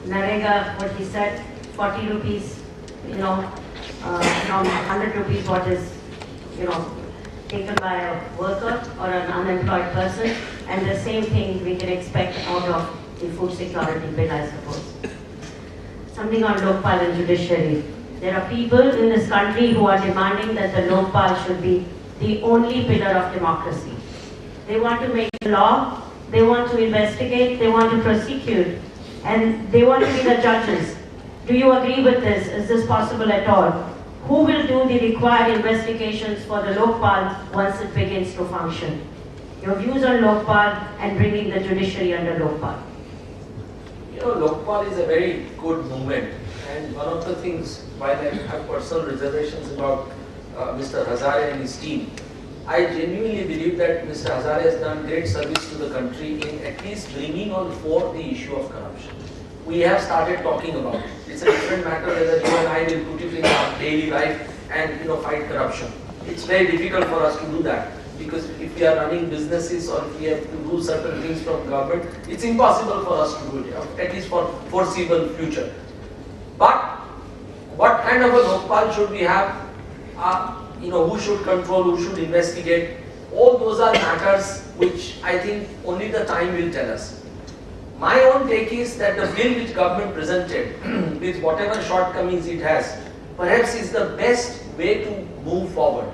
Narega, what he said, 40 rupees, from 100 rupees what is, taken by a worker or an unemployed person, and the same thing we can expect out of the food security bill, I suppose. Something on Lokpal and judiciary. There are people in this country who are demanding that the Lokpal should be the only pillar of democracy. They want to make law, they want to investigate, they want to prosecute, and they want to be the judges. Do you agree with this? Is this possible at all? Who will do the required investigations for the Lokpal once it begins to function? Your views on Lokpal and bringing the judiciary under Lokpal. Lokpal is a very good movement, and one of the things, while I have personal reservations about Mr. Hazare and his team, I genuinely believe that Mr. Hazare has done great service to the country in at least bringing on fore the issue of corruption. We have started talking about it. It's a different matter whether you and I will put it in our daily life and fight corruption. It's very difficult for us to do that, because if we are running businesses or if we have to do certain things from government, it's impossible for us to do it, at least for foreseeable future. But what kind of a Lokpal should we have? Who should control, who should investigate? All those are matters which I think only the time will tell us. My own take is that the bill which government presented, with whatever shortcomings it has, perhaps is the best way to move forward.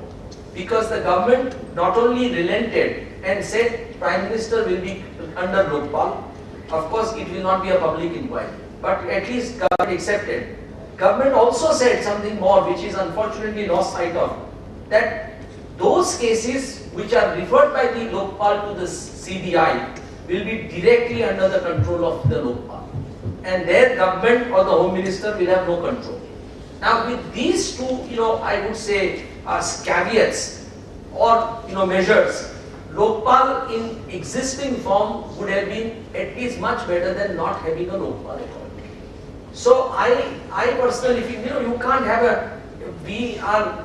Because the government not only relented and said Prime Minister will be under Lokpal, of course it will not be a public inquiry, but at least government accepted. Government also said something more which is unfortunately lost sight of, that those cases which are referred by the Lokpal to the CBI will be directly under the control of the Lokpal, and their government or the Home Minister will have no control. Now with these two, I would say caveats or measures, Lokpal in existing form would have been at least much better than not having a Lokpal at all. So I personally feel, you can't have we are